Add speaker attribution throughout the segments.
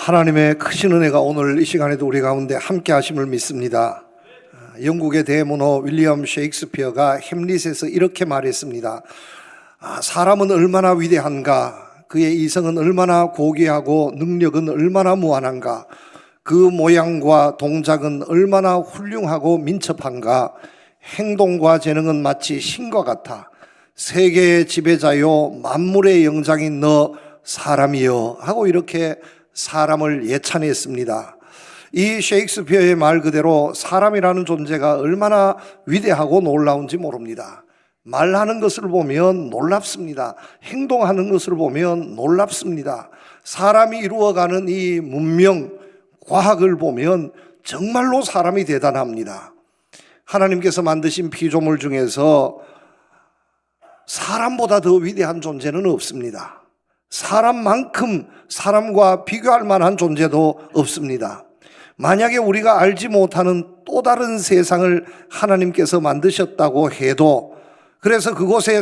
Speaker 1: 하나님의 크신 은혜가 오늘 이 시간에도 우리 가운데 함께 하심을 믿습니다. 영국의 대문호 윌리엄 셰익스피어가 햄릿에서 이렇게 말했습니다. 사람은 얼마나 위대한가, 그의 이성은 얼마나 고귀하고 능력은 얼마나 무한한가, 그 모양과 동작은 얼마나 훌륭하고 민첩한가, 행동과 재능은 마치 신과 같아. 세계의 지배자요 만물의 영장인 너 사람이여 하고 이렇게 사람을 예찬했습니다. 이 셰익스피어의 말 그대로 사람이라는 존재가 얼마나 위대하고 놀라운지 모릅니다. 말하는 것을 보면 놀랍습니다. 행동하는 것을 보면 놀랍습니다. 사람이 이루어가는 이 문명, 과학을 보면 정말로 사람이 대단합니다. 하나님께서 만드신 피조물 중에서 사람보다 더 위대한 존재는 없습니다. 사람만큼 사람과 비교할 만한 존재도 없습니다. 만약에 우리가 알지 못하는 또 다른 세상을 하나님께서 만드셨다고 해도, 그래서 그곳에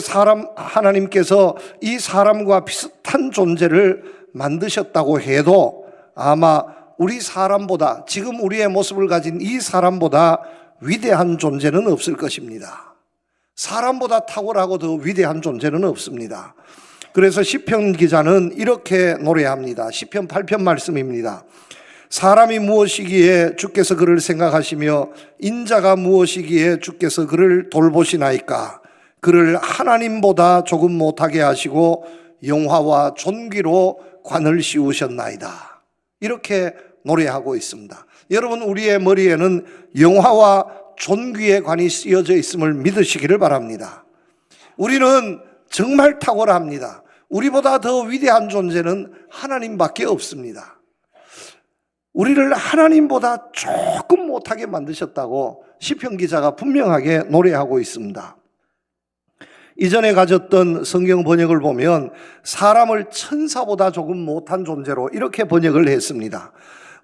Speaker 1: 하나님께서 이 사람과 비슷한 존재를 만드셨다고 해도 아마 우리 사람보다, 지금 우리의 모습을 가진 이 사람보다 위대한 존재는 없을 것입니다. 사람보다 탁월하고 더 위대한 존재는 없습니다. 그래서 시편 기자는 이렇게 노래합니다. 시편 8편 말씀입니다. 사람이 무엇이기에 주께서 그를 생각하시며 인자가 무엇이기에 주께서 그를 돌보시나이까. 그를 하나님보다 조금 못하게 하시고 영화와 존귀로 관을 씌우셨나이다. 이렇게 노래하고 있습니다. 여러분, 우리의 머리에는 영화와 존귀의 관이 씌어져 있음을 믿으시기를 바랍니다. 우리는 정말 탁월합니다. 우리보다 더 위대한 존재는 하나님밖에 없습니다. 우리를 하나님보다 조금 못하게 만드셨다고 시편 기자가 분명하게 노래하고 있습니다. 이전에 가졌던 성경 번역을 보면 사람을 천사보다 조금 못한 존재로 이렇게 번역을 했습니다.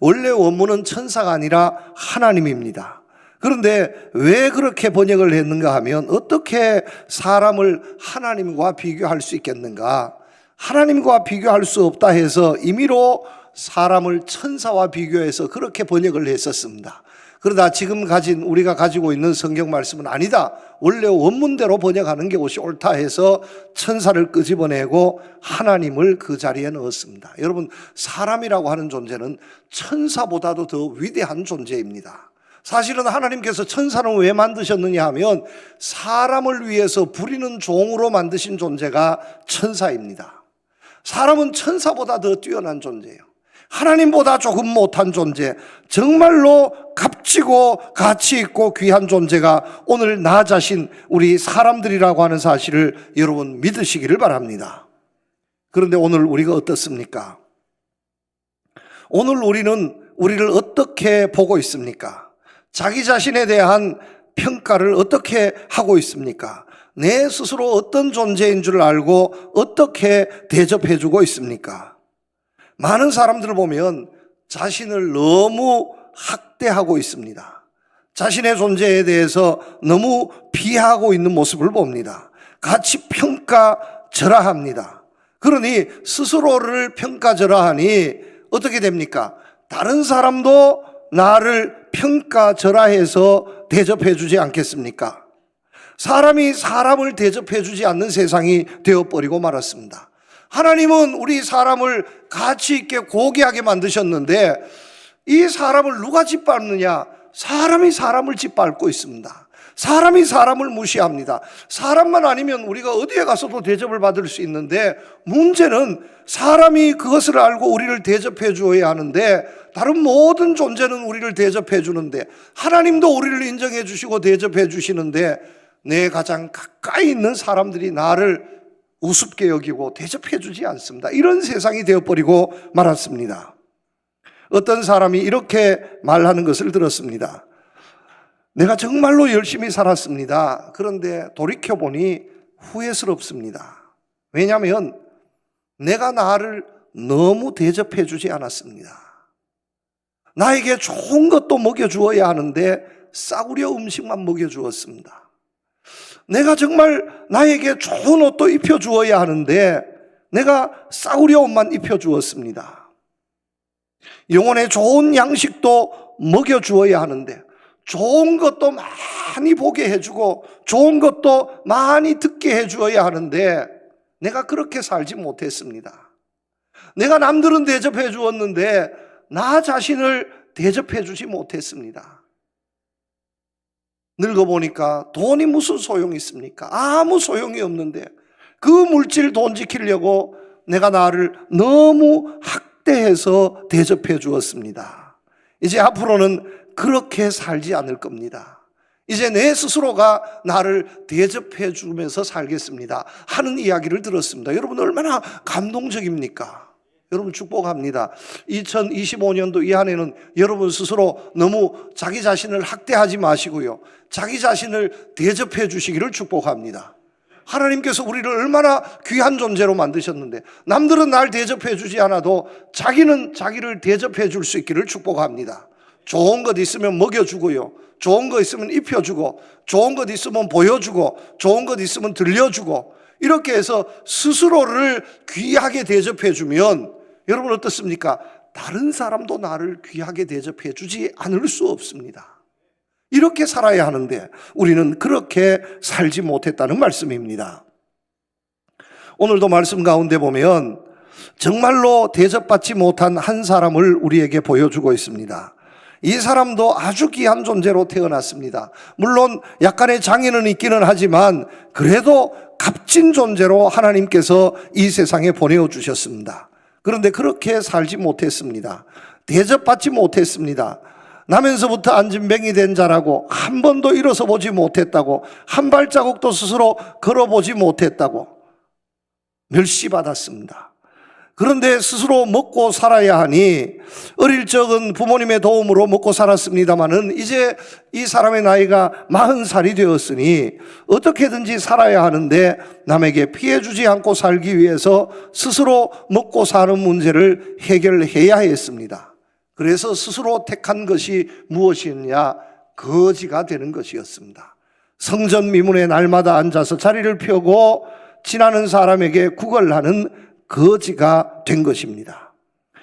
Speaker 1: 원래 원문은 천사가 아니라 하나님입니다. 그런데 왜 그렇게 번역을 했는가 하면, 어떻게 사람을 하나님과 비교할 수 있겠는가? 하나님과 비교할 수 없다 해서 임의로 사람을 천사와 비교해서 그렇게 번역을 했었습니다. 그러다 지금 우리가 가지고 있는 성경 말씀은 아니다, 원래 원문대로 번역하는 게 옳지 옳다 해서 천사를 끄집어내고 하나님을 그 자리에 넣었습니다. 여러분, 사람이라고 하는 존재는 천사보다도 더 위대한 존재입니다. 사실은 하나님께서 천사는 왜 만드셨느냐 하면 사람을 위해서 부리는 종으로 만드신 존재가 천사입니다. 사람은 천사보다 더 뛰어난 존재예요. 하나님보다 조금 못한 존재, 정말로 값지고 가치 있고 귀한 존재가 오늘 나 자신, 우리 사람들이라고 하는 사실을 여러분 믿으시기를 바랍니다. 그런데 오늘 우리가 어떻습니까? 오늘 우리를 어떻게 보고 있습니까? 자기 자신에 대한 평가를 어떻게 하고 있습니까? 내 스스로 어떤 존재인 줄 알고 어떻게 대접해주고 있습니까? 많은 사람들을 보면 자신을 너무 학대하고 있습니다. 자신의 존재에 대해서 너무 비하하고 있는 모습을 봅니다. 같이 평가절하합니다. 그러니 스스로를 평가절하하니 어떻게 됩니까? 다른 사람도 나를 평가절하해서 대접해주지 않겠습니까? 사람이 사람을 대접해주지 않는 세상이 되어버리고 말았습니다. 하나님은 우리 사람을 가치 있게 고귀하게 만드셨는데 이 사람을 누가 짓밟느냐? 사람이 사람을 짓밟고 있습니다. 사람이 사람을 무시합니다. 사람만 아니면 우리가 어디에 가서도 대접을 받을 수 있는데, 문제는 사람이 그것을 알고 우리를 대접해 주어야 하는데 다른 모든 존재는 우리를 대접해 주는데, 하나님도 우리를 인정해 주시고 대접해 주시는데 내 가장 가까이 있는 사람들이 나를 우습게 여기고 대접해 주지 않습니다. 이런 세상이 되어버리고 말았습니다. 어떤 사람이 이렇게 말하는 것을 들었습니다. 내가 정말로 열심히 살았습니다. 그런데 돌이켜보니 후회스럽습니다. 왜냐하면 내가 나를 너무 대접해 주지 않았습니다. 나에게 좋은 것도 먹여주어야 하는데 싸구려 음식만 먹여주었습니다. 내가 정말 나에게 좋은 옷도 입혀주어야 하는데 내가 싸구려 옷만 입혀주었습니다. 영혼의 좋은 양식도 먹여주어야 하는데, 좋은 것도 많이 보게 해주고 좋은 것도 많이 듣게 해주어야 하는데, 내가 그렇게 살지 못했습니다. 내가 남들은 대접해 주었는데 나 자신을 대접해 주지 못했습니다. 늙어보니까 돈이 무슨 소용이 있습니까? 아무 소용이 없는데, 그 물질 돈 지키려고 내가 나를 너무 학대해서 대접해 주었습니다. 이제 앞으로는 그렇게 살지 않을 겁니다. 이제 내 스스로가 나를 대접해 주면서 살겠습니다 하는 이야기를 들었습니다. 여러분, 얼마나 감동적입니까? 여러분, 축복합니다. 2025년도 이 한해는 여러분 스스로 너무 자기 자신을 학대하지 마시고요, 자기 자신을 대접해 주시기를 축복합니다. 하나님께서 우리를 얼마나 귀한 존재로 만드셨는데, 남들은 날 대접해 주지 않아도 자기는 자기를 대접해 줄 수 있기를 축복합니다. 좋은 것 있으면 먹여주고요, 좋은 것 있으면 입혀주고, 좋은 것 있으면 보여주고, 좋은 것 있으면 들려주고, 이렇게 해서 스스로를 귀하게 대접해 주면 여러분 어떻습니까? 다른 사람도 나를 귀하게 대접해 주지 않을 수 없습니다. 이렇게 살아야 하는데 우리는 그렇게 살지 못했다는 말씀입니다. 오늘도 말씀 가운데 보면 정말로 대접받지 못한 한 사람을 우리에게 보여주고 있습니다. 이 사람도 아주 귀한 존재로 태어났습니다. 물론 약간의 장애는 있기는 하지만 그래도 값진 존재로 하나님께서 이 세상에 보내주셨습니다. 그런데 그렇게 살지 못했습니다. 대접받지 못했습니다. 나면서부터 안진뱅이 된 자라고, 한 번도 일어서 보지 못했다고, 한 발자국도 스스로 걸어보지 못했다고 멸시받았습니다. 그런데 스스로 먹고 살아야 하니 어릴 적은 부모님의 도움으로 먹고 살았습니다마는 이제 이 사람의 나이가 40살이 되었으니 어떻게든지 살아야 하는데 남에게 피해 주지 않고 살기 위해서 스스로 먹고 사는 문제를 해결해야 했습니다. 그래서 스스로 택한 것이 무엇이었냐? 거지가 되는 것이었습니다. 성전 미문에 날마다 앉아서 자리를 펴고 지나는 사람에게 구걸하는 거지가 된 것입니다.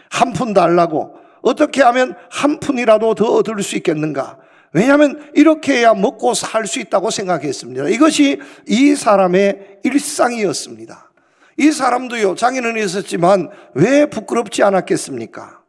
Speaker 1: 한 푼 달라고, 어떻게 하면 한 푼이라도 더 얻을 수 있겠는가? 왜냐하면 이렇게 해야 먹고 살 수 있다고 생각했습니다. 이것이 이 사람의 일상이었습니다. 이 사람도요, 장애는 있었지만 왜 부끄럽지 않았겠습니까?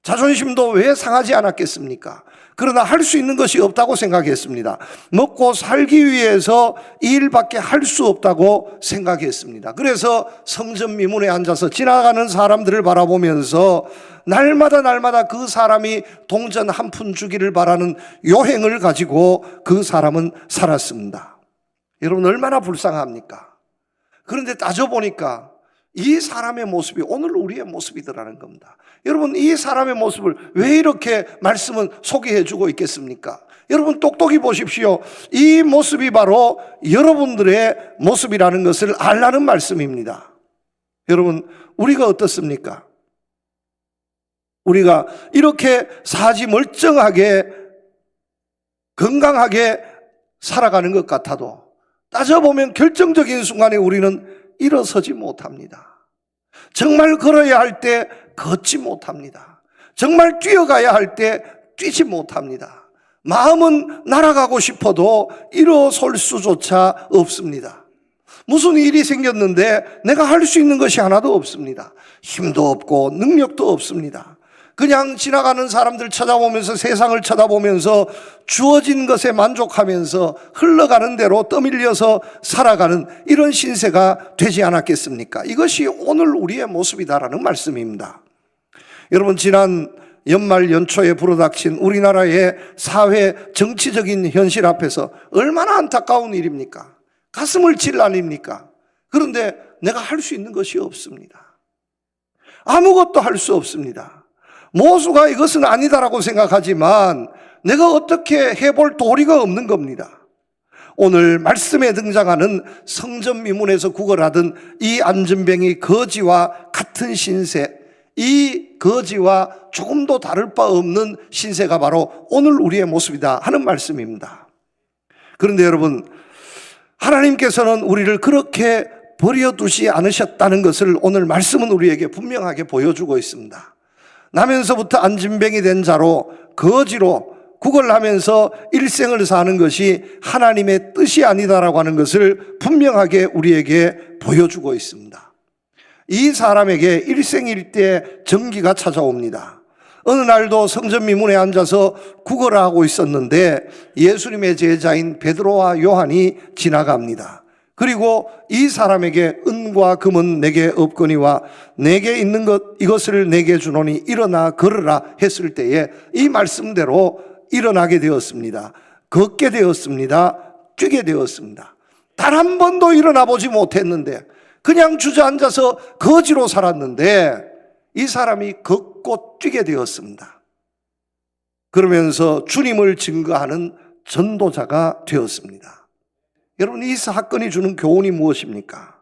Speaker 1: 자존심도 왜 상하지 않았겠습니까? 그러나 할 수 있는 것이 없다고 생각했습니다. 먹고 살기 위해서 이 일밖에 할 수 없다고 생각했습니다. 그래서 성전 미문에 앉아서 지나가는 사람들을 바라보면서 날마다 그 사람이 동전 한 푼 주기를 바라는 요행을 가지고 그 사람은 살았습니다. 여러분, 얼마나 불쌍합니까? 그런데 따져보니까 이 사람의 모습이 오늘 우리의 모습이더라는 겁니다. 여러분, 이 사람의 모습을 왜 이렇게 말씀은 소개해 주고 있겠습니까? 여러분, 똑똑히 보십시오. 이 모습이 바로 여러분들의 모습이라는 것을 알라는 말씀입니다. 여러분, 우리가 어떻습니까? 우리가 이렇게 사지 멀쩡하게 건강하게 살아가는 것 같아도 따져보면 결정적인 순간에 우리는 일어서지 못합니다. 정말 걸어야 할 때 걷지 못합니다. 정말 뛰어가야 할 때 뛰지 못합니다. 마음은 날아가고 싶어도 일어설 수조차 없습니다. 무슨 일이 생겼는데 내가 할 수 있는 것이 하나도 없습니다. 힘도 없고 능력도 없습니다. 그냥 지나가는 사람들 쳐다보면서, 세상을 쳐다보면서 주어진 것에 만족하면서 흘러가는 대로 떠밀려서 살아가는 이런 신세가 되지 않았겠습니까? 이것이 오늘 우리의 모습이다라는 말씀입니다. 여러분, 지난 연말 연초에 불어닥친 우리나라의 사회 정치적인 현실 앞에서 얼마나 안타까운 일입니까? 가슴을 칠 아닙니까? 그런데 내가 할 수 있는 것이 없습니다. 아무것도 할 수 없습니다. 모수가 이것은 아니다라고 생각하지만 내가 어떻게 해볼 도리가 없는 겁니다. 오늘 말씀에 등장하는 성전 미문에서 구걸하던 이 안진뱅이 거지와 같은 신세, 이 거지와 조금도 다를 바 없는 신세가 바로 오늘 우리의 모습이다 하는 말씀입니다. 그런데 여러분, 하나님께서는 우리를 그렇게 버려두지 않으셨다는 것을 오늘 말씀은 우리에게 분명하게 보여주고 있습니다. 나면서부터 안진뱅이 된 자로 거지로 구걸하면서 일생을 사는 것이 하나님의 뜻이 아니다라고 하는 것을 분명하게 우리에게 보여주고 있습니다. 이 사람에게 일생일대 정기가 찾아옵니다. 어느 날도 성전 미문에 앉아서 구걸을 하고 있었는데 예수님의 제자인 베드로와 요한이 지나갑니다. 그리고 이 사람에게 은과 금은 내게 없거니와 내게 있는 것 이것을 내게 주노니 일어나 걸으라 했을 때에 이 말씀대로 일어나게 되었습니다. 걷게 되었습니다. 뛰게 되었습니다. 단 한 번도 일어나 보지 못했는데 그냥 주저앉아서 거지로 살았는데 이 사람이 걷고 뛰게 되었습니다. 그러면서 주님을 증거하는 전도자가 되었습니다. 여러분, 이 사건이 주는 교훈이 무엇입니까?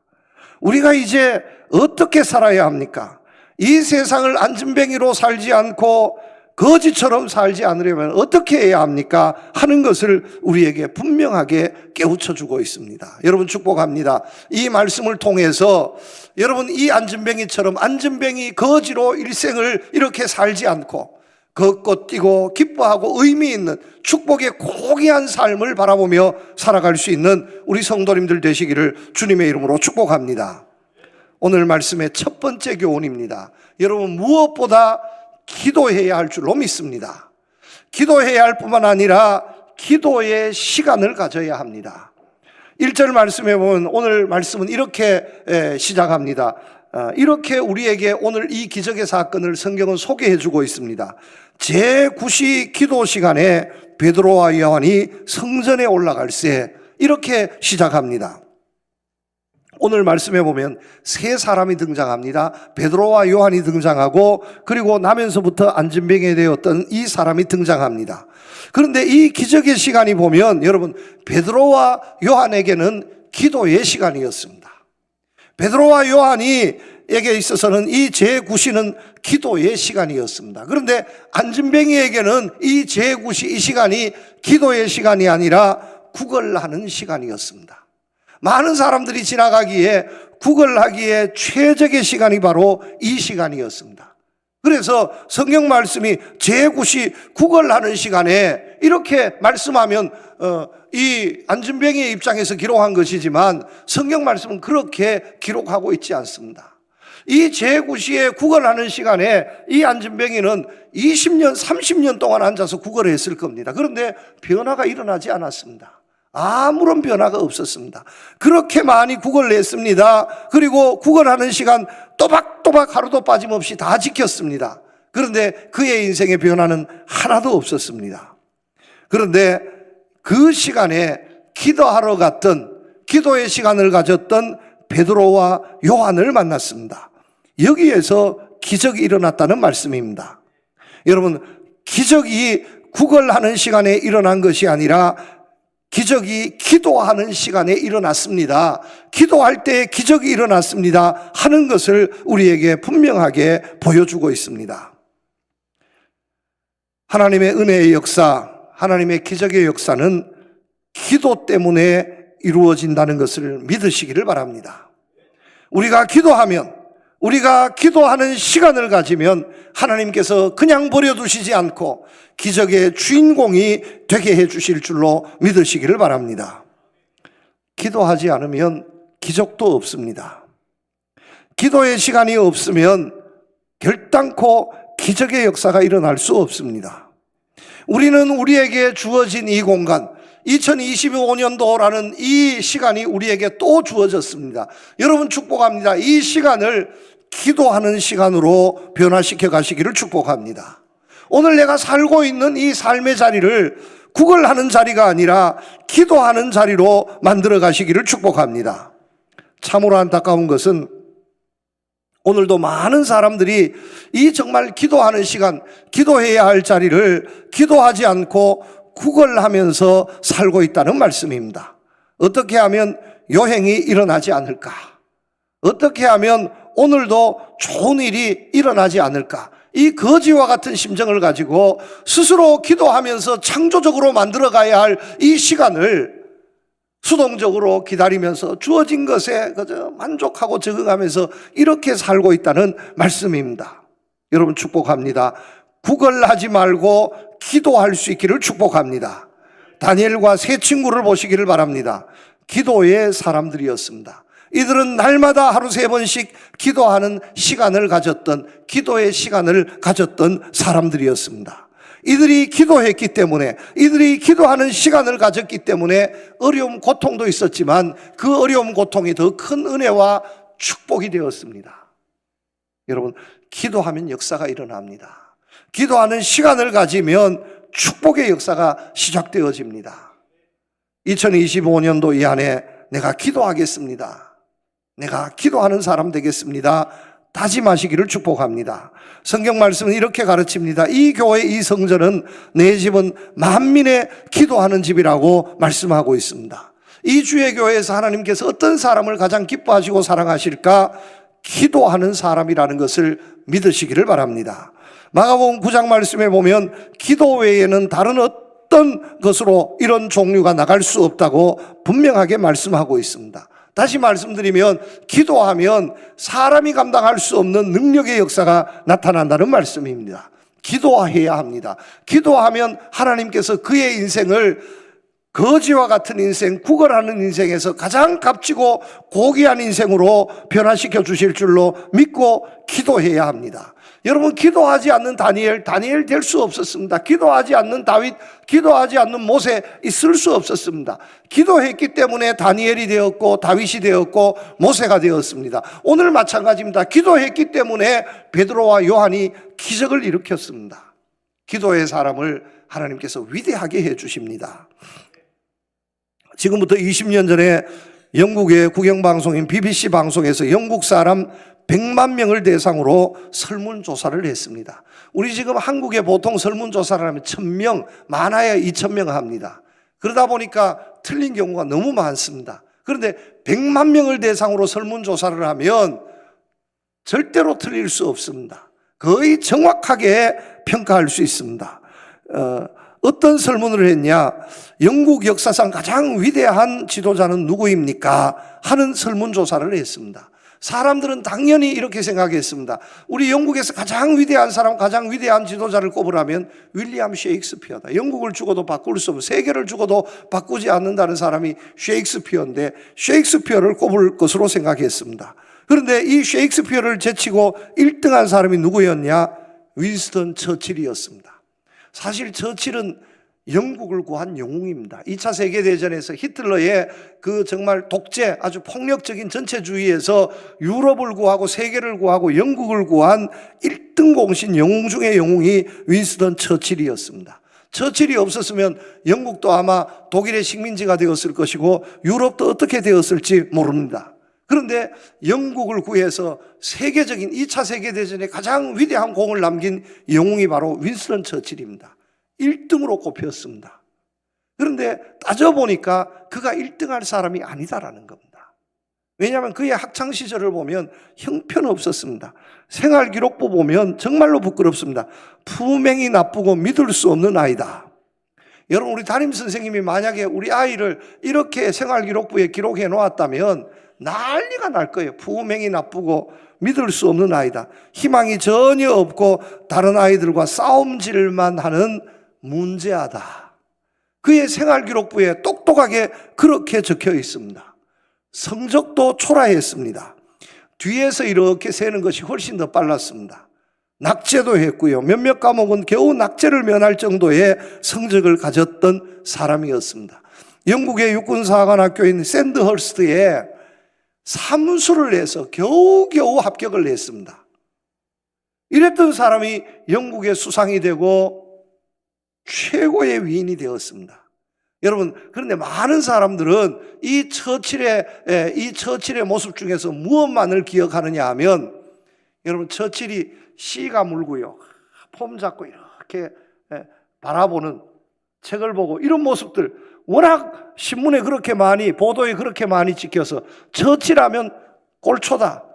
Speaker 1: 우리가 이제 어떻게 살아야 합니까? 이 세상을 안진뱅이로 살지 않고 거지처럼 살지 않으려면 어떻게 해야 합니까? 하는 것을 우리에게 분명하게 깨우쳐주고 있습니다. 여러분, 축복합니다. 이 말씀을 통해서 여러분, 이 안진뱅이처럼 안진뱅이 거지로 일생을 이렇게 살지 않고 걷고 뛰고 기뻐하고 의미 있는 축복의 고귀한 삶을 바라보며 살아갈 수 있는 우리 성도님들 되시기를 주님의 이름으로 축복합니다. 오늘 말씀의 첫 번째 교훈입니다. 여러분, 무엇보다 기도해야 할 줄로 믿습니다. 기도해야 할 뿐만 아니라 기도의 시간을 가져야 합니다. 1절 말씀에 보면 오늘 말씀은 이렇게 시작합니다. 이렇게 우리에게 오늘 이 기적의 사건을 성경은 소개해 주고 있습니다. 제9시 기도 시간에 베드로와 요한이 성전에 올라갈새 이렇게 시작합니다. 오늘 말씀해 보면 세 사람이 등장합니다. 베드로와 요한이 등장하고 그리고 나면서부터 안진뱅이 되었던 이 사람이 등장합니다. 그런데 이 기적의 시간이 보면 여러분, 베드로와 요한에게는 기도의 시간이었습니다. 베드로와 요한에게 있어서는 이 제9시는 기도의 시간이었습니다. 그런데 안진뱅이에게는 이 제9시 이 시간이 기도의 시간이 아니라 구걸하는 시간이었습니다. 많은 사람들이 지나가기에 구걸하기에 최적의 시간이 바로 이 시간이었습니다. 그래서 성경 말씀이 제9시 구걸하는 시간에 이렇게 말씀하면 이 안진뱅이의 입장에서 기록한 것이지만 성경 말씀은 그렇게 기록하고 있지 않습니다. 이 제9시에 구걸하는 시간에 이 안진뱅이는 20년, 30년 동안 앉아서 구걸을 했을 겁니다. 그런데 변화가 일어나지 않았습니다. 아무런 변화가 없었습니다. 그렇게 많이 구걸을 했습니다. 그리고 구걸하는 시간 또박또박 하루도 빠짐없이 다 지켰습니다. 그런데 그의 인생의 변화는 하나도 없었습니다. 그런데 그 시간에 기도하러 갔던, 기도의 시간을 가졌던 베드로와 요한을 만났습니다. 여기에서 기적이 일어났다는 말씀입니다. 여러분, 기적이 구걸하는 시간에 일어난 것이 아니라 기적이 기도하는 시간에 일어났습니다. 기도할 때 기적이 일어났습니다 하는 것을 우리에게 분명하게 보여주고 있습니다. 하나님의 은혜의 역사, 하나님의 기적의 역사는 기도 때문에 이루어진다는 것을 믿으시기를 바랍니다. 우리가 기도하면, 우리가 기도하는 시간을 가지면 하나님께서 그냥 버려두시지 않고 기적의 주인공이 되게 해주실 줄로 믿으시기를 바랍니다. 기도하지 않으면 기적도 없습니다. 기도의 시간이 없으면 결단코 기적의 역사가 일어날 수 없습니다. 우리는 우리에게 주어진 이 공간, 2025년도라는 이 시간이 우리에게 또 주어졌습니다. 여러분, 축복합니다. 이 시간을 기도하는 시간으로 변화시켜 가시기를 축복합니다. 오늘 내가 살고 있는 이 삶의 자리를 구걸하는 자리가 아니라 기도하는 자리로 만들어 가시기를 축복합니다. 참으로 안타까운 것은 오늘도 많은 사람들이 이 정말 기도하는 시간, 기도해야 할 자리를 기도하지 않고 구걸하면서 살고 있다는 말씀입니다. 어떻게 하면 여행이 일어나지 않을까? 어떻게 하면 오늘도 좋은 일이 일어나지 않을까? 이 거지와 같은 심정을 가지고 스스로 기도하면서 창조적으로 만들어가야 할 이 시간을 수동적으로 기다리면서 주어진 것에 그저 만족하고 적응하면서 이렇게 살고 있다는 말씀입니다. 여러분 축복합니다. 구걸하지 말고 기도할 수 있기를 축복합니다. 다니엘과 세 친구를 보시기를 바랍니다. 기도의 사람들이었습니다. 이들은 날마다 하루 3번씩 기도하는 시간을 가졌던, 기도의 시간을 가졌던 사람들이었습니다. 이들이 기도했기 때문에, 이들이 기도하는 시간을 가졌기 때문에 어려움, 고통도 있었지만 그 어려움, 고통이 더 큰 은혜와 축복이 되었습니다. 여러분, 기도하면 역사가 일어납니다. 기도하는 시간을 가지면 축복의 역사가 시작되어집니다. 2025년도 이 안에 내가 기도하겠습니다. 내가 기도하는 사람 되겠습니다. 다짐하시기를 축복합니다. 성경 말씀은 이렇게 가르칩니다. 이 교회, 이 성전은, 내 집은 만민의 기도하는 집이라고 말씀하고 있습니다. 이 주의 교회에서 하나님께서 어떤 사람을 가장 기뻐하시고 사랑하실까? 기도하는 사람이라는 것을 믿으시기를 바랍니다. 마가복음 9장 말씀에 보면 기도 외에는 다른 어떤 것으로 이런 종류가 나갈 수 없다고 분명하게 말씀하고 있습니다. 다시 말씀드리면 기도하면 사람이 감당할 수 없는 능력의 역사가 나타난다는 말씀입니다. 기도해야 합니다. 기도하면 하나님께서 그의 인생을 거지와 같은 인생, 구걸하는 인생에서 가장 값지고 고귀한 인생으로 변화시켜 주실 줄로 믿고 기도해야 합니다. 여러분, 기도하지 않는 다니엘 될 수 없었습니다. 기도하지 않는 다윗, 기도하지 않는 모세 있을 수 없었습니다. 기도했기 때문에 다니엘이 되었고 다윗이 되었고 모세가 되었습니다. 오늘 마찬가지입니다. 기도했기 때문에 베드로와 요한이 기적을 일으켰습니다. 기도의 사람을 하나님께서 위대하게 해 주십니다. 지금부터 20년 전에 영국의 국영방송인 BBC 방송에서 영국 사람 100만 명을 대상으로 설문조사를 했습니다. 우리 지금 한국에 보통 설문조사를 하면 1000명, 많아야 2000명 합니다. 그러다 보니까 틀린 경우가 너무 많습니다. 그런데 100만 명을 대상으로 설문조사를 하면 절대로 틀릴 수 없습니다. 거의 정확하게 평가할 수 있습니다. 어떤 설문을 했냐? 영국 역사상 가장 위대한 지도자는 누구입니까? 하는 설문조사를 했습니다. 사람들은 당연히 이렇게 생각했습니다. 우리 영국에서 가장 위대한 사람, 가장 위대한 지도자를 꼽으라면 윌리엄 셰익스피어다. 영국을 죽어도 바꿀 수 없는, 세계를 죽어도 바꾸지 않는다는 사람이 셰익스피어인데 셰익스피어를 꼽을 것으로 생각했습니다. 그런데 이 셰익스피어를 제치고 1등한 사람이 누구였냐? 윈스턴 처칠이었습니다. 사실 처칠은 영국을 구한 영웅입니다. 2차 세계대전에서 히틀러의 그 정말 독재, 아주 폭력적인 전체주의에서 유럽을 구하고 세계를 구하고 영국을 구한 1등 공신 영웅 중의 영웅이 윈스턴 처칠이었습니다. 처칠이 없었으면 영국도 아마 독일의 식민지가 되었을 것이고 유럽도 어떻게 되었을지 모릅니다. 그런데 영국을 구해서 세계적인 2차 세계대전에 가장 위대한 공을 남긴 영웅이 바로 윈스턴 처칠입니다. 1등으로 꼽혔습니다. 그런데 따져보니까 그가 1등할 사람이 아니다라는 겁니다. 왜냐하면 그의 학창시절을 보면 형편없었습니다. 생활기록부 보면 정말로 부끄럽습니다. 품행이 나쁘고 믿을 수 없는 아이다. 여러분, 우리 담임선생님이 만약에 우리 아이를 이렇게 생활기록부에 기록해 놓았다면 난리가 날 거예요. 품행이 나쁘고 믿을 수 없는 아이다. 희망이 전혀 없고 다른 아이들과 싸움질만 하는 문제아다. 그의 생활기록부에 똑똑하게 그렇게 적혀 있습니다. 성적도 초라했습니다. 뒤에서 이렇게 세는 것이 훨씬 더 빨랐습니다. 낙제도 했고요. 몇몇 과목은 겨우 낙제를 면할 정도의 성적을 가졌던 사람이었습니다. 영국의 육군사관학교인 샌드허스트에 삼수를 해서 겨우겨우 합격을 했습니다. 이랬던 사람이 영국의 수상이 되고 최고의 위인이 되었습니다. 여러분, 그런데 많은 사람들은 이 처칠의 모습 중에서 무엇만을 기억하느냐 하면, 여러분, 처칠이 씨가 물고요, 폼 잡고 이렇게 바라보는 책을 보고 이런 모습들, 워낙 신문에 그렇게 많이, 보도에 그렇게 많이 찍혀서 처칠하면 꼴초다,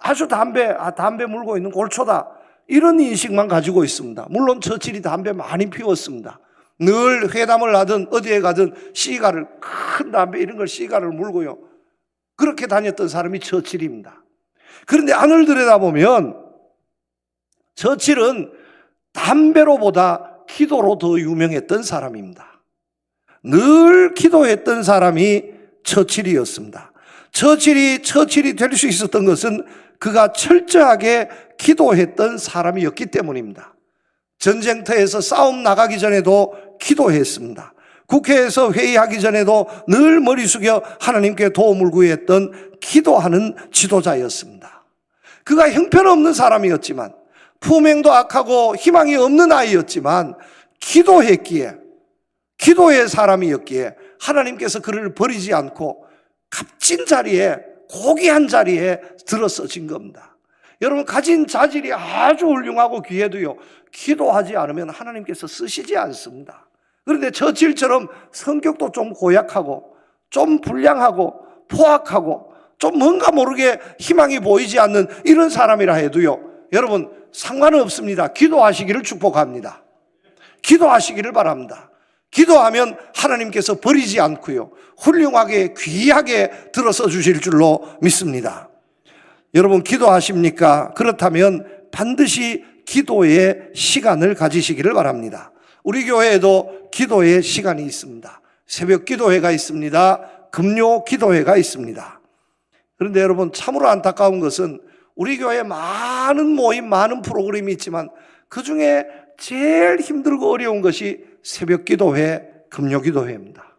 Speaker 1: 아주 담배 물고 있는 꼴초다, 이런 인식만 가지고 있습니다. 물론 처칠이 담배 많이 피웠습니다. 늘 회담을 하든 어디에 가든 시가를, 큰 담배 이런 걸 시가를 물고요, 그렇게 다녔던 사람이 처칠입니다. 그런데 안을 들여다보면 처칠은 담배로보다 기도로 더 유명했던 사람입니다. 늘 기도했던 사람이 처칠이었습니다. 처칠이 될 수 있었던 것은 그가 철저하게 기도했던 사람이었기 때문입니다. 전쟁터에서 싸움 나가기 전에도 기도했습니다. 국회에서 회의하기 전에도 늘 머리 숙여 하나님께 도움을 구했던 기도하는 지도자였습니다. 그가 형편없는 사람이었지만, 품행도 악하고 희망이 없는 아이였지만 기도했기에, 기도의 사람이었기에 하나님께서 그를 버리지 않고 값진 자리에, 고귀한 자리에 들어서진 겁니다. 여러분, 가진 자질이 아주 훌륭하고 귀해도요, 기도하지 않으면 하나님께서 쓰시지 않습니다. 그런데 처칠처럼 성격도 좀 고약하고 좀 불량하고 포악하고 좀 뭔가 모르게 희망이 보이지 않는 이런 사람이라 해도요, 여러분 상관없습니다. 기도하시기를 축복합니다. 기도하시기를 바랍니다. 기도하면 하나님께서 버리지 않고요, 훌륭하게 귀하게 들어서 주실 줄로 믿습니다. 여러분, 기도하십니까? 그렇다면 반드시 기도의 시간을 가지시기를 바랍니다. 우리 교회에도 기도의 시간이 있습니다. 새벽 기도회가 있습니다. 금요 기도회가 있습니다. 그런데 여러분, 참으로 안타까운 것은 우리 교회에 많은 모임, 많은 프로그램이 있지만 그 중에 제일 힘들고 어려운 것이 새벽 기도회, 금요 기도회입니다.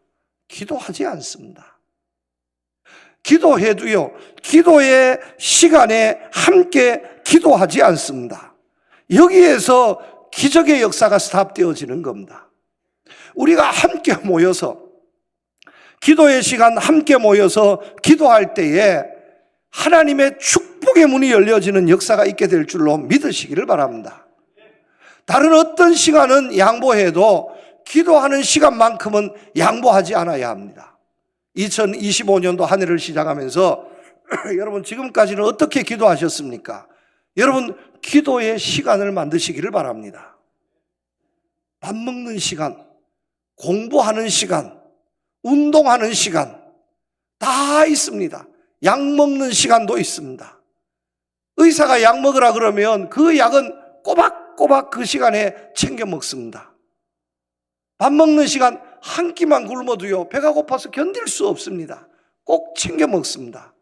Speaker 1: 기도하지 않습니다. 기도해도요, 기도의 시간에 함께 기도하지 않습니다. 여기에서 기적의 역사가 스탑되어지는 겁니다. 우리가 함께 모여서, 기도의 시간 함께 모여서 기도할 때에 하나님의 축복의 문이 열려지는 역사가 있게 될 줄로 믿으시기를 바랍니다. 다른 어떤 시간은 양보해도 기도하는 시간만큼은 양보하지 않아야 합니다. 2025년도 한 해를 시작하면서 여러분, 지금까지는 어떻게 기도하셨습니까? 여러분, 기도의 시간을 만드시기를 바랍니다. 밥 먹는 시간, 공부하는 시간, 운동하는 시간 다 있습니다. 약 먹는 시간도 있습니다. 의사가 약 먹으라 그러면 그 약은 꼬박꼬박 그 시간에 챙겨 먹습니다. 밥 먹는 시간 한 끼만 굶어도요, 배가 고파서 견딜 수 없습니다. 꼭 챙겨 먹습니다.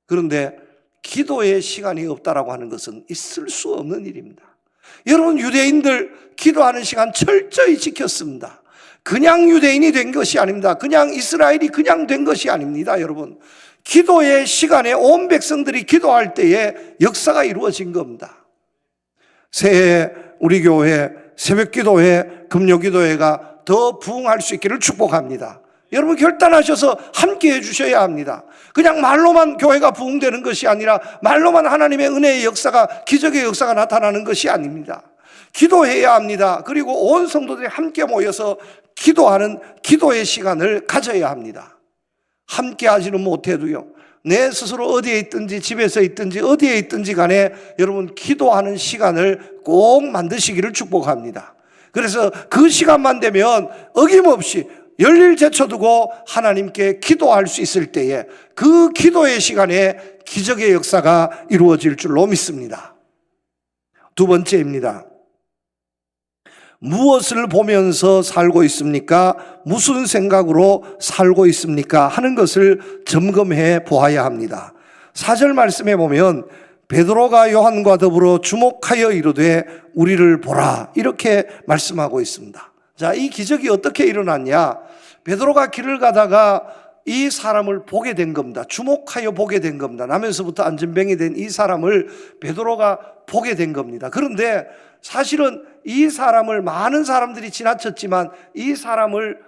Speaker 1: 그런데 기도의 시간이 없다라고 하는 것은 있을 수 없는 일입니다. 여러분, 유대인들 기도하는 시간 철저히 지켰습니다. 그냥 유대인이 된 것이 아닙니다. 그냥 이스라엘이 그냥 된 것이 아닙니다. 여러분, 기도의 시간에 온 백성들이 기도할 때에 역사가 이루어진 겁니다. 새해 우리 교회 새벽 기도회, 금요 기도회가 더 부흥할 수 있기를 축복합니다. 여러분, 결단하셔서 함께 해주셔야 합니다. 그냥 말로만 교회가 부흥되는 것이 아니라 말로만 하나님의 은혜의 역사가, 기적의 역사가 나타나는 것이 아닙니다. 기도해야 합니다. 그리고 온 성도들이 함께 모여서 기도하는 기도의 시간을 가져야 합니다. 함께 하지는 못해도요, 내 스스로 어디에 있든지, 집에서 있든지 어디에 있든지 간에 여러분, 기도하는 시간을 꼭 만드시기를 축복합니다. 그래서 그 시간만 되면 어김없이 열일 제쳐두고 하나님께 기도할 수 있을 때에 그 기도의 시간에 기적의 역사가 이루어질 줄로 믿습니다. 두 번째입니다. 무엇을 보면서 살고 있습니까? 무슨 생각으로 살고 있습니까? 하는 것을 점검해 보아야 합니다. 4절 말씀에 보면 베드로가 요한과 더불어 주목하여 이르되 우리를 보라, 이렇게 말씀하고 있습니다. 자, 이 기적이 어떻게 일어났냐? 베드로가 길을 가다가 이 사람을 보게 된 겁니다. 주목하여 보게 된 겁니다. 나면서부터 안전병이 된 이 사람을 베드로가 보게 된 겁니다. 그런데 사실은 이 사람을 많은 사람들이 지나쳤지만 이 사람을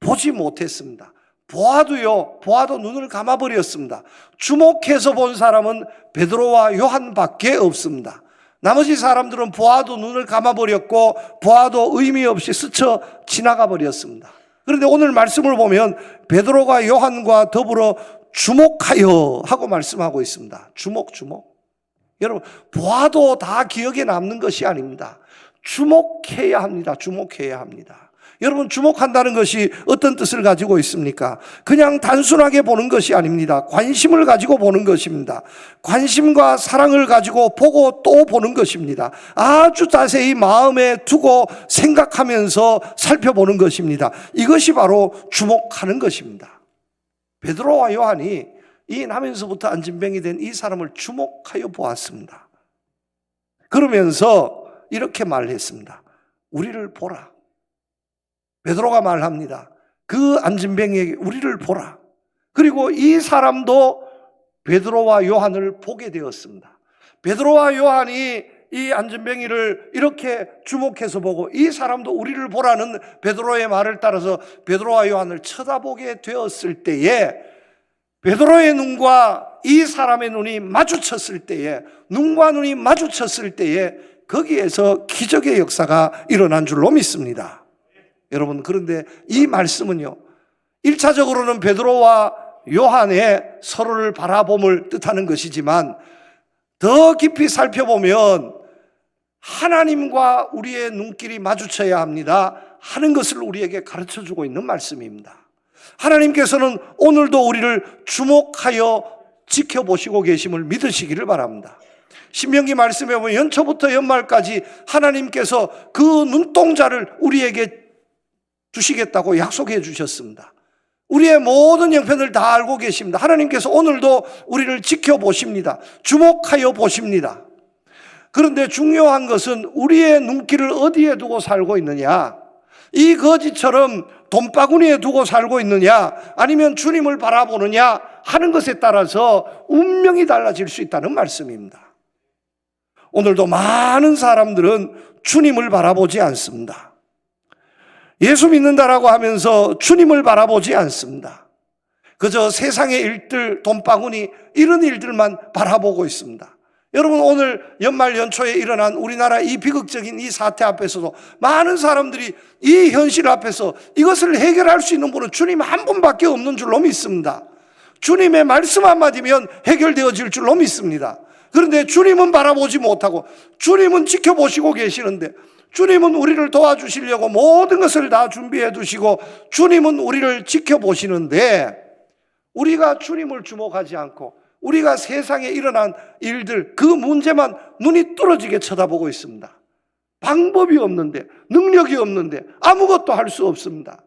Speaker 1: 보지 못했습니다. 보아도 눈을 감아버렸습니다. 주목해서 본 사람은 베드로와 요한밖에 없습니다. 나머지 사람들은 보아도 눈을 감아버렸고 보아도 의미 없이 스쳐 지나가 버렸습니다. 그런데 오늘 말씀을 보면 베드로가 요한과 더불어 주목하여 하고 말씀하고 있습니다. 주목. 여러분, 보아도 다 기억에 남는 것이 아닙니다. 주목해야 합니다. 주목해야 합니다. 여러분, 주목한다는 것이 어떤 뜻을 가지고 있습니까? 그냥 단순하게 보는 것이 아닙니다. 관심을 가지고 보는 것입니다. 관심과 사랑을 가지고 보고 또 보는 것입니다. 아주 자세히 마음에 두고 생각하면서 살펴보는 것입니다. 이것이 바로 주목하는 것입니다. 베드로와 요한이 이 나면서부터 안진병이 된 이 사람을 주목하여 보았습니다. 그러면서 이렇게 말했습니다. 우리를 보라. 베드로가 말합니다. 그 안진병에게 우리를 보라. 그리고 이 사람도 베드로와 요한을 보게 되었습니다. 베드로와 요한이 이 안진병이를 이렇게 주목해서 보고 이 사람도 우리를 보라는 베드로의 말을 따라서 베드로와 요한을 쳐다보게 되었을 때에 베드로의 눈과 이 사람의 눈이 마주쳤을 때에, 눈과 눈이 마주쳤을 때에 거기에서 기적의 역사가 일어난 줄로 믿습니다. 여러분, 그런데 이 말씀은요, 1차적으로는 베드로와 요한의 서로를 바라봄을 뜻하는 것이지만 더 깊이 살펴보면 하나님과 우리의 눈길이 마주쳐야 합니다 하는 것을 우리에게 가르쳐주고 있는 말씀입니다. 하나님께서는 오늘도 우리를 주목하여 지켜보시고 계심을 믿으시기를 바랍니다. 신명기 말씀에 보면 연초부터 연말까지 하나님께서 그 눈동자를 우리에게 주시겠다고 약속해 주셨습니다. 우리의 모든 형편을 다 알고 계십니다. 하나님께서 오늘도 우리를 지켜보십니다. 주목하여 보십니다. 그런데 중요한 것은 우리의 눈길을 어디에 두고 살고 있느냐, 이 거지처럼 돈바구니에 두고 살고 있느냐, 아니면 주님을 바라보느냐 하는 것에 따라서 운명이 달라질 수 있다는 말씀입니다. 오늘도 많은 사람들은 주님을 바라보지 않습니다. 예수 믿는다라고 하면서 주님을 바라보지 않습니다. 그저 세상의 일들, 돈바구니 이런 일들만 바라보고 있습니다. 여러분, 오늘 연말 연초에 일어난 우리나라 이 비극적인 이 사태 앞에서도 많은 사람들이 이 현실 앞에서 이것을 해결할 수 있는 분은 주님 한 분밖에 없는 줄로 믿습니다. 주님의 말씀 한마디면 해결되어질 줄로 믿습니다. 그런데 주님은 바라보지 못하고 주님은 지켜보시고 계시는데, 주님은 우리를 도와주시려고 모든 것을 다 준비해 두시고 주님은 우리를 지켜보시는데 우리가 주님을 주목하지 않고 우리가 세상에 일어난 일들, 그 문제만 눈이 뚫어지게 쳐다보고 있습니다. 방법이 없는데, 능력이 없는데 아무것도 할 수 없습니다.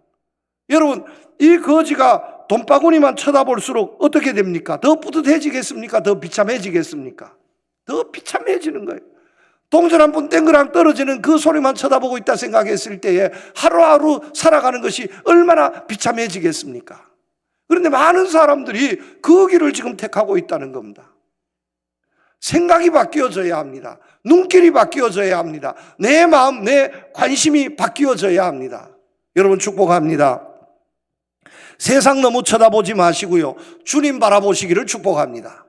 Speaker 1: 여러분, 이 거지가 돈바구니만 쳐다볼수록 어떻게 됩니까? 더 뿌듯해지겠습니까? 더 비참해지겠습니까? 더 비참해지는 거예요. 동전 한 푼 땡그랑 떨어지는 그 소리만 쳐다보고 있다 생각했을 때에 하루하루 살아가는 것이 얼마나 비참해지겠습니까? 그런데 많은 사람들이 그 길을 지금 택하고 있다는 겁니다. 생각이 바뀌어져야 합니다. 눈길이 바뀌어져야 합니다. 내 마음, 내 관심이 바뀌어져야 합니다. 여러분, 축복합니다. 세상 너무 쳐다보지 마시고요, 주님 바라보시기를 축복합니다.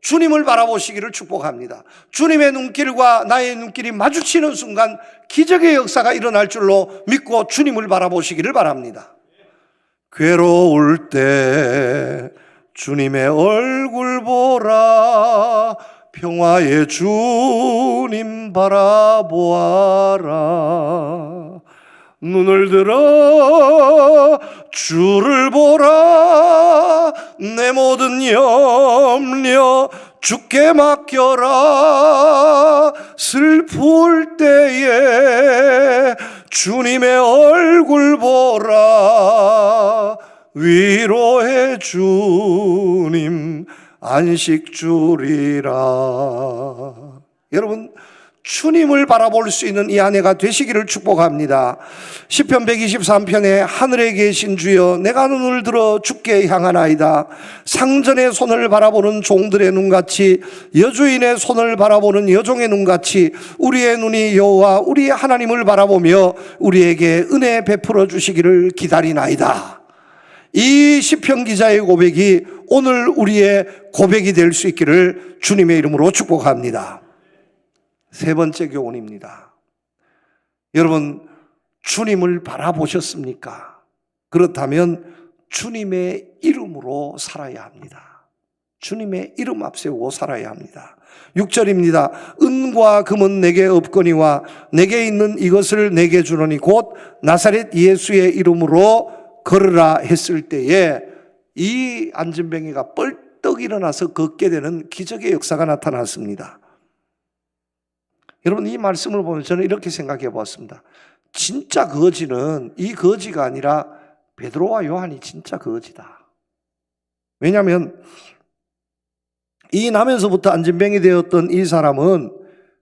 Speaker 1: 주님을 바라보시기를 축복합니다. 주님의 눈길과 나의 눈길이 마주치는 순간 기적의 역사가 일어날 줄로 믿고 주님을 바라보시기를 바랍니다. 괴로울 때 주님의 얼굴 보라, 평화의 주님 바라보아라. 눈을 들어 주를 보라, 내 모든 염려 주께 맡겨라. 슬플 때에 주님의 얼굴 보라, 위로해 주님 안식 주리라. 여러분, 주님을 바라볼 수 있는 이 한 해가 되시기를 축복합니다. 시편 123편에 하늘에 계신 주여, 내가 눈을 들어 주께 향하나이다. 상전의 손을 바라보는 종들의 눈같이, 여주인의 손을 바라보는 여종의 눈같이 우리의 눈이 여호와 우리 하나님을 바라보며 우리에게 은혜 베풀어 주시기를 기다리나이다. 이 시편 기자의 고백이 오늘 우리의 고백이 될 수 있기를 주님의 이름으로 축복합니다. 세 번째 교훈입니다. 여러분, 주님을 바라보셨습니까? 그렇다면 주님의 이름으로 살아야 합니다. 주님의 이름 앞세우고 살아야 합니다. 6절입니다. 은과 금은 내게 없거니와 내게 있는 이것을 내게 주노니 곧 나사렛 예수의 이름으로 걸으라 했을 때에 이 안진뱅이가 뻘떡 일어나서 걷게 되는 기적의 역사가 나타났습니다. 여러분, 이 말씀을 보면 저는 이렇게 생각해 보았습니다. 진짜 거지는 이 거지가 아니라 베드로와 요한이 진짜 거지다. 왜냐하면 이 나면서부터 안진뱅이 되었던 이 사람은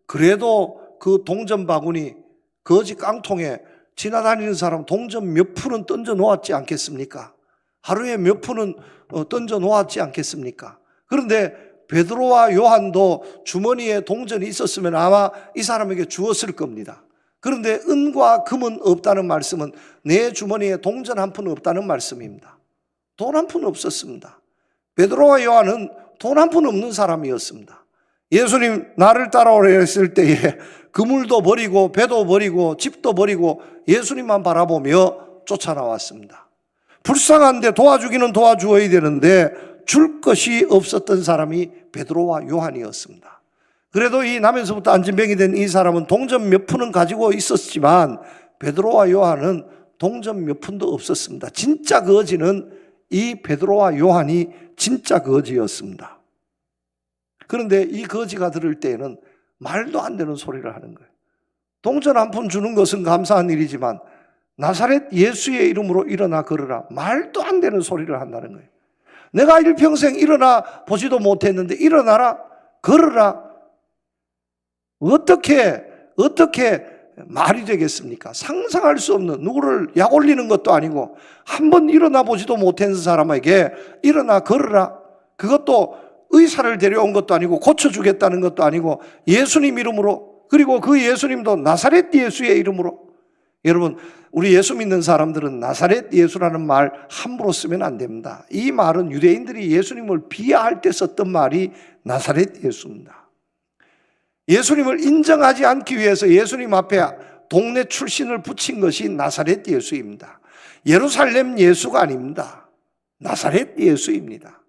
Speaker 1: 그래도 그 동전 바구니 거지 깡통에 지나다니는 사람 동전 몇 푼은 던져 놓았지 않겠습니까? 하루에 몇 푼은 던져 놓았지 않겠습니까? 그런데 베드로와 요한도 주머니에 동전이 있었으면 아마 이 사람에게 주었을 겁니다. 그런데 은과 금은 없다는 말씀은 내 주머니에 동전 한 푼 없다는 말씀입니다. 돈 한 푼 없었습니다. 베드로와 요한은 돈 한 푼 없는 사람이었습니다. 예수님 나를 따라오라 했을 때에 그물도 버리고 배도 버리고 집도 버리고 예수님만 바라보며 쫓아나왔습니다. 불쌍한데 도와주기는 도와주어야 되는데 줄 것이 없었던 사람이 베드로와 요한이었습니다. 그래도 이 나면서부터 안진뱅이 된 이 사람은 동전 몇 푼은 가지고 있었지만 베드로와 요한은 동전 몇 푼도 없었습니다. 진짜 거지는 이 베드로와 요한이 진짜 거지였습니다. 그런데 이 거지가 들을 때에는 말도 안 되는 소리를 하는 거예요. 동전 한 푼 주는 것은 감사한 일이지만 나사렛 예수의 이름으로 일어나 걸으라, 말도 안 되는 소리를 한다는 거예요. 내가 일평생 일어나 보지도 못했는데 일어나라, 걸으라. 어떻게 말이 되겠습니까? 상상할 수 없는, 누구를 약 올리는 것도 아니고 한번 일어나 보지도 못한 사람에게 일어나 걸으라, 그것도 의사를 데려온 것도 아니고 고쳐주겠다는 것도 아니고 예수님 이름으로, 그리고 그 예수님도 나사렛 예수의 이름으로. 여러분, 우리 예수 믿는 사람들은 나사렛 예수라는 말 함부로 쓰면 안 됩니다. 이 말은 유대인들이 예수님을 비하할 때 썼던 말이 나사렛 예수입니다. 예수님을 인정하지 않기 위해서 예수님 앞에 동네 출신을 붙인 것이 나사렛 예수입니다. 예루살렘 예수가 아닙니다. 나사렛 예수입니다.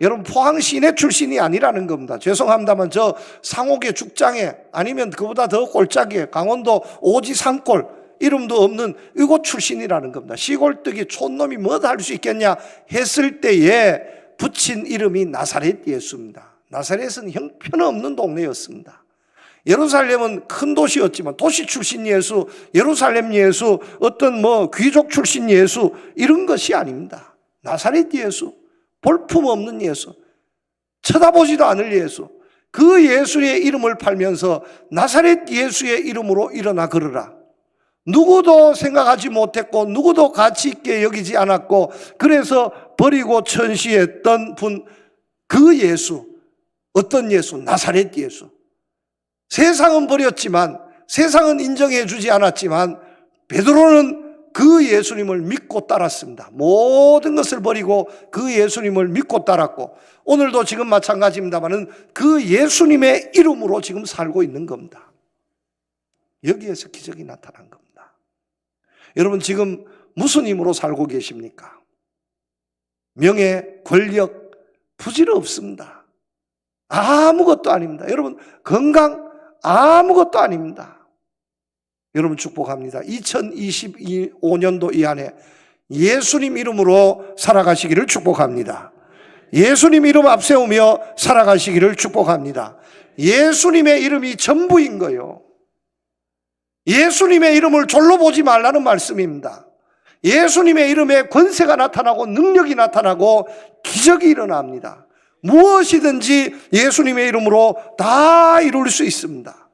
Speaker 1: 여러분, 포항 시내 출신이 아니라는 겁니다. 죄송합니다만 저 상옥의 죽장에, 아니면 그보다 더 골짜기에 강원도 오지 산골, 이름도 없는 이곳 출신이라는 겁니다. 시골뜨기 촌놈이 뭐 할 수 있겠냐 했을 때에 붙인 이름이 나사렛 예수입니다. 나사렛은 형편없는 동네였습니다. 예루살렘은 큰 도시였지만 도시 출신 예수, 예루살렘 예수, 어떤 귀족 출신 예수, 이런 것이 아닙니다. 나사렛 예수, 볼품없는 예수, 쳐다보지도 않을 예수, 그 예수의 이름을 팔면서 나사렛 예수의 이름으로 일어나 걸으라. 누구도 생각하지 못했고 누구도 가치 있게 여기지 않았고 그래서 버리고 천시했던 분, 그 예수, 어떤 예수? 나사렛 예수. 세상은 버렸지만, 세상은 인정해 주지 않았지만 베드로는 그 예수님을 믿고 따랐습니다. 모든 것을 버리고 그 예수님을 믿고 따랐고 오늘도 지금 마찬가지입니다만은 그 예수님의 이름으로 지금 살고 있는 겁니다. 여기에서 기적이 나타난 겁니다. 여러분, 지금 무슨 힘으로 살고 계십니까? 명예, 권력, 부질 없습니다. 아무것도 아닙니다. 여러분, 건강 아무것도 아닙니다. 여러분, 축복합니다. 2025년도 이 안에 예수님 이름으로 살아가시기를 축복합니다. 예수님 이름 앞세우며 살아가시기를 축복합니다. 예수님의 이름이 전부인 거예요. 예수님의 이름을 졸로 보지 말라는 말씀입니다. 예수님의 이름에 권세가 나타나고 능력이 나타나고 기적이 일어납니다. 무엇이든지 예수님의 이름으로 다 이룰 수 있습니다.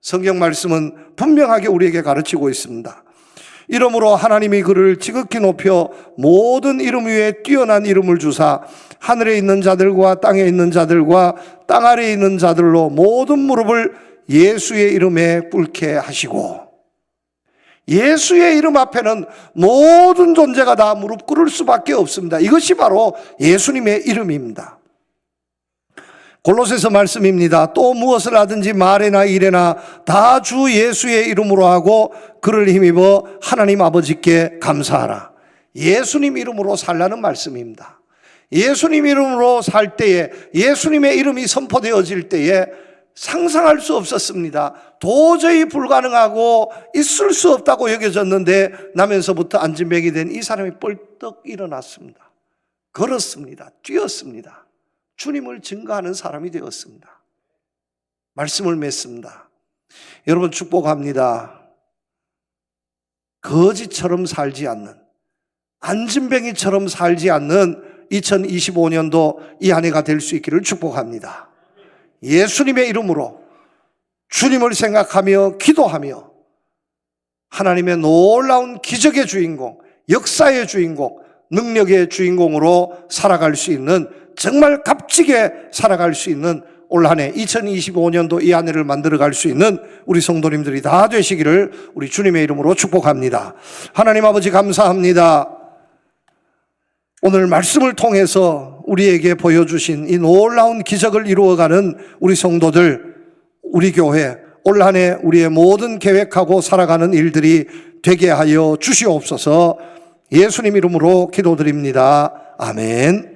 Speaker 1: 성경 말씀은 분명하게 우리에게 가르치고 있습니다. 이름으로 하나님이 그를 지극히 높여 모든 이름 위에 뛰어난 이름을 주사 하늘에 있는 자들과 땅에 있는 자들과 땅 아래에 있는 자들로 모든 무릎을 예수의 이름에 꿇게 하시고, 예수의 이름 앞에는 모든 존재가 다 무릎 꿇을 수밖에 없습니다. 이것이 바로 예수님의 이름입니다. 골로새서 말씀입니다. 또 무엇을 하든지 말에나 일에나 다 주 예수의 이름으로 하고 그를 힘입어 하나님 아버지께 감사하라. 예수님 이름으로 살라는 말씀입니다. 예수님 이름으로 살 때에, 예수님의 이름이 선포되어질 때에 상상할 수 없었습니다. 도저히 불가능하고 있을 수 없다고 여겨졌는데 나면서부터 안진뱅이 된 이 사람이 벌떡 일어났습니다. 걸었습니다. 뛰었습니다. 주님을 증거하는 사람이 되었습니다. 말씀을 맺습니다. 여러분 축복합니다. 거지처럼 살지 않는, 안진뱅이처럼 살지 않는 2025년도 이 한 해가 될 수 있기를 축복합니다. 예수님의 이름으로 주님을 생각하며 기도하며 하나님의 놀라운 기적의 주인공, 역사의 주인공, 능력의 주인공으로 살아갈 수 있는, 정말 값지게 살아갈 수 있는 올 한 해 2025년도 이 한 해를 만들어갈 수 있는 우리 성도님들이 다 되시기를 우리 주님의 이름으로 축복합니다. 하나님 아버지 감사합니다. 오늘 말씀을 통해서 우리에게 보여주신 이 놀라운 기적을 이루어가는 우리 성도들, 우리 교회 올 한 해 우리의 모든 계획하고 살아가는 일들이 되게 하여 주시옵소서. 예수님 이름으로 기도드립니다. 아멘.